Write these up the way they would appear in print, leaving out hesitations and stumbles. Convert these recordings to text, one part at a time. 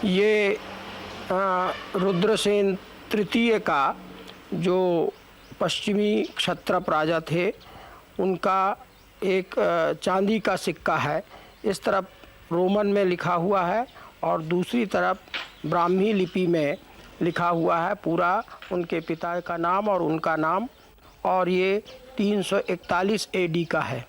ये रुद्रसेन तृतीय का जो पश्चिमी क्षत्रप राजा थे उनका एक चांदी का सिक्का है। इस तरफ रोमन में लिखा हुआ है और दूसरी तरफ ब्राह्मी लिपि में लिखा हुआ है पूरा उनके पिता का नाम और उनका नाम, और ये 341 AD का है।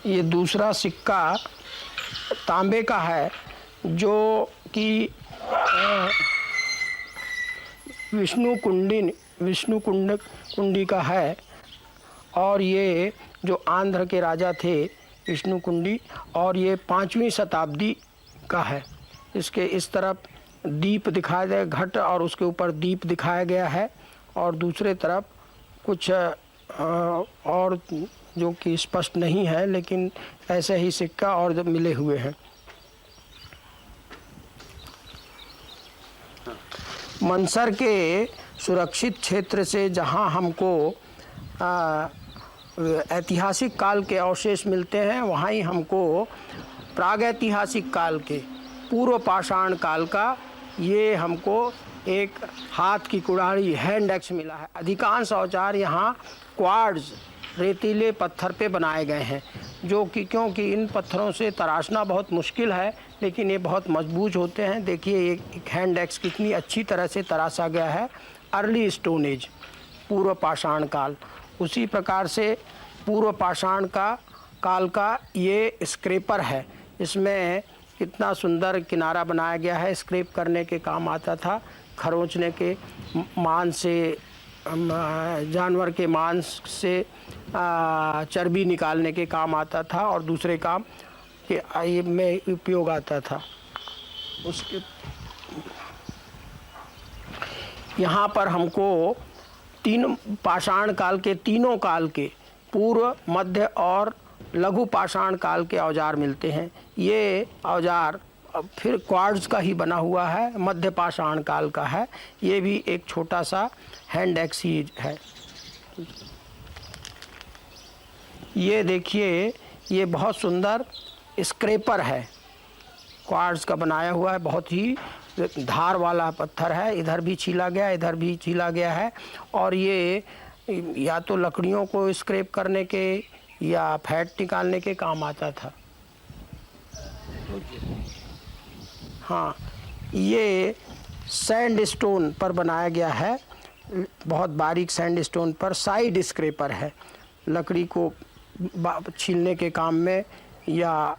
ये दूसरा सिक्का तांबे का है जो कि विष्णु कुंडी का है, और ये जो आंध्र के राजा थे विष्णु कुंडी, और ये 5वीं शताब्दी का है। इसके इस तरफ दीप दिखाया गया, घट और उसके ऊपर दीप दिखाया गया है, और दूसरे तरफ कुछ और जो कि स्पष्ट नहीं है, लेकिन ऐसे ही सिक्का और जब मिले हुए हैं। मंदसौर के सुरक्षित क्षेत्र से जहां हमको ऐतिहासिक काल के अवशेष मिलते हैं, वहाँ ही हमको प्रागैतिहासिक काल के पूर्व पाषाण काल का ये हमको एक हाथ की कुड़ाड़ी हैंड एक्स मिला है। अधिकांश औजार यहाँ क्वार्ट्ज रेतीले पत्थर पे बनाए गए हैं, जो कि क्योंकि इन पत्थरों से तराशना बहुत मुश्किल है, लेकिन ये बहुत मजबूत होते हैं। देखिए एक हैंड एक्स कितनी अच्छी तरह से तराशा गया है। अर्ली स्टोन एज, पूर्व पाषाण काल। उसी प्रकार से पूर्व पाषाण काल का ये स्क्रैपर है। इसमें कितना सुंदर किनारा बनाया गया है, स्क्रैप करने के काम आता था, खरोंचने के मांस से, जानवर के मांस से चर्बी निकालने के काम आता था, और दूसरे काम के में उपयोग आता था। उसके यहाँ पर हमको तीन पाषाण काल के, तीनों काल के, पूर्व, मध्य और लघु पाषाण काल के औजार मिलते हैं। ये औजार फिर क्वार्ट्ज का ही बना हुआ है, मध्य पाषाण काल का है। ये भी एक छोटा सा हैंड एक्स ही है। ये देखिए, ये बहुत सुंदर स्क्रैपर है, क्वार्ट्ज का बनाया हुआ है, बहुत ही धार वाला पत्थर है। इधर भी छीला गया, इधर भी छीला गया है, और ये या तो लकड़ियों को स्क्रैप करने के या फैट निकालने के काम आता था। हाँ, ये सैंड स्टोन पर बनाया गया है, बहुत बारीक सैंड स्टोन पर साइड स्क्रैपर है। लकड़ी को छीलने के काम में या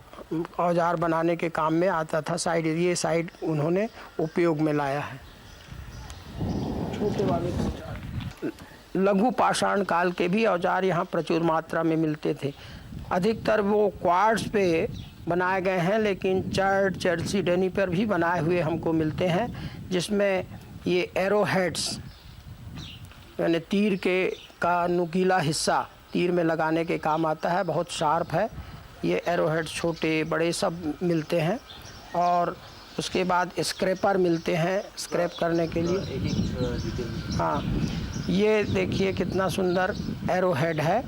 औजार बनाने के काम में आता था साइड। ये साइड उन्होंने उपयोग में लाया है। छोटे वाले लघु पाषाण काल के भी औजार यहाँ प्रचुर मात्रा में मिलते थे। अधिकतर वो क्वार्ट्ज पे बनाए गए हैं, लेकिन चर्चिडेनी पर भी बनाए हुए हमको मिलते हैं, जिसमें ये एरो हेड्स यानी तीर का नुकीला हिस्सा तीर में लगाने के काम आता है, बहुत शार्प है। ये एरो हेड्स छोटे बड़े सब मिलते हैं, और उसके बाद स्क्रैपर मिलते हैं स्क्रैप करने के लिए। हाँ, ये देखिए कितना सुंदर एरो हेड है।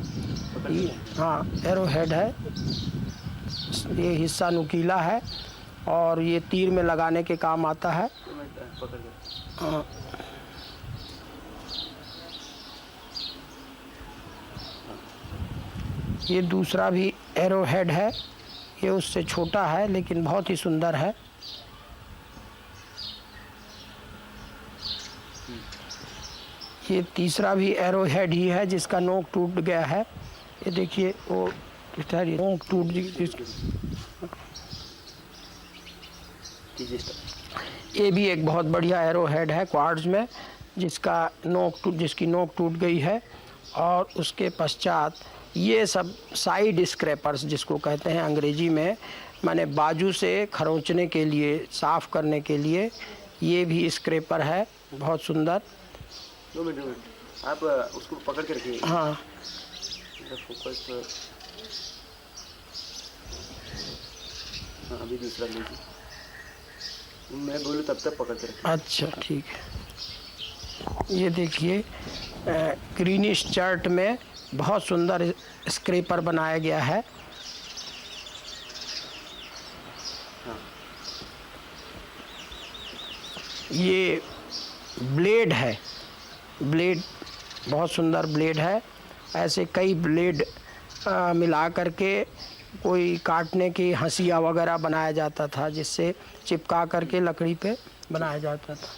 हाँ, एरो हेड है, ये हिस्सा नुकीला है और ये तीर में लगाने के काम आता है। हाँ, ये दूसरा भी एरो हेड है, ये उससे छोटा है लेकिन बहुत ही सुंदर है। ये तीसरा भी एरो हेड ही है जिसका नोक टूट गया है। ये देखिए वो नोक टूट ये भी एक बहुत बढ़िया एरो हेड है क्वार्ट्ज में, जिसकी नोक टूट गई है। और उसके पश्चात ये सब साइड स्क्रैपर्स जिसको कहते हैं अंग्रेजी में, माने बाजू से खरोंचने के लिए, साफ करने के लिए, ये भी स्क्रैपर है बहुत सुंदर। 2 मिनट आप उसको पकड़ के रखिए। हाँ, फोकस हाँ अभी दूसरा लीजिए, मैं बोलूँ तब तक पकड़ के रखिए। अच्छा ठीक है। ये देखिए ग्रीनिश चर्ट में बहुत सुंदर स्क्रैपर बनाया गया है। हाँ ये ब्लेड है, ब्लेड बहुत सुंदर ब्लेड है। ऐसे कई ब्लेड मिला करके कोई काटने की हंसिया वगैरह बनाया जाता था, जिससे चिपका करके लकड़ी पे बनाया जाता था।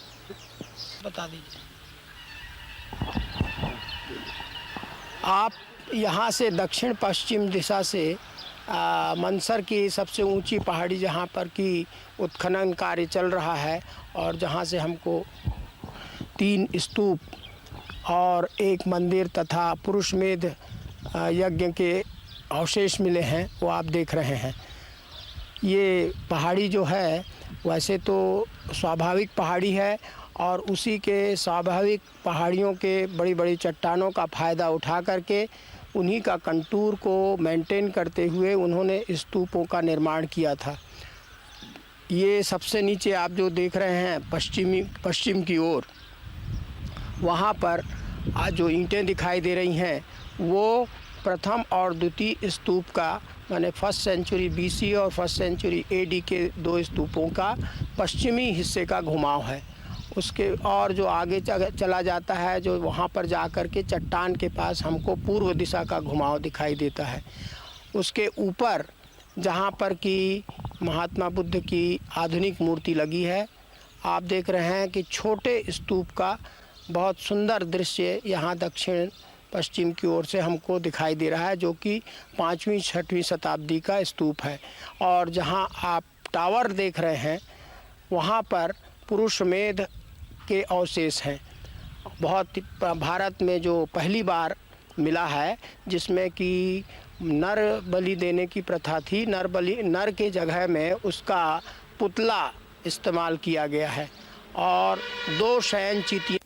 बता दीजिए आप यहाँ से दक्षिण पश्चिम दिशा से मंदसौर की सबसे ऊंची पहाड़ी जहाँ पर कि उत्खनन कार्य चल रहा है और जहाँ से हमको 3 स्तूप और एक मंदिर तथा पुरुषमेध यज्ञ के अवशेष मिले हैं, वो आप देख रहे हैं। ये पहाड़ी जो है वैसे तो स्वाभाविक पहाड़ी है और उसी के स्वाभाविक पहाड़ियों के बड़ी बड़ी चट्टानों का फ़ायदा उठा करके उन्हीं का कंटूर को मेंटेन करते हुए उन्होंने स्तूपों का निर्माण किया था। ये सबसे नीचे आप जो देख रहे हैं पश्चिम की ओर, वहाँ पर आज जो ईंटें दिखाई दे रही हैं वो प्रथम और द्वितीय स्तूप का, माने फर्स्ट सेंचुरी बीसी और फर्स्ट सेंचुरी एडी के 2 स्तूपों का पश्चिमी हिस्से का घुमाव है। उसके और जो आगे चला जाता है, जो वहाँ पर जा कर के चट्टान के पास हमको पूर्व दिशा का घुमाव दिखाई देता है। उसके ऊपर जहाँ पर कि महात्मा बुद्ध की आधुनिक मूर्ति लगी है, आप देख रहे हैं कि छोटे स्तूप का बहुत सुंदर दृश्य यहाँ दक्षिण पश्चिम की ओर से हमको दिखाई दे रहा है, जो कि 5वीं-6वीं शताब्दी का स्तूप है। और जहाँ आप टावर देख रहे हैं वहाँ पर पुरुषमेध के अवशेष हैं। बहुत भारत में जो पहली बार मिला है, जिसमें कि नर बलि देने की प्रथा थी, नर के जगह में उसका पुतला इस्तेमाल किया गया है और 2 शयन चितिया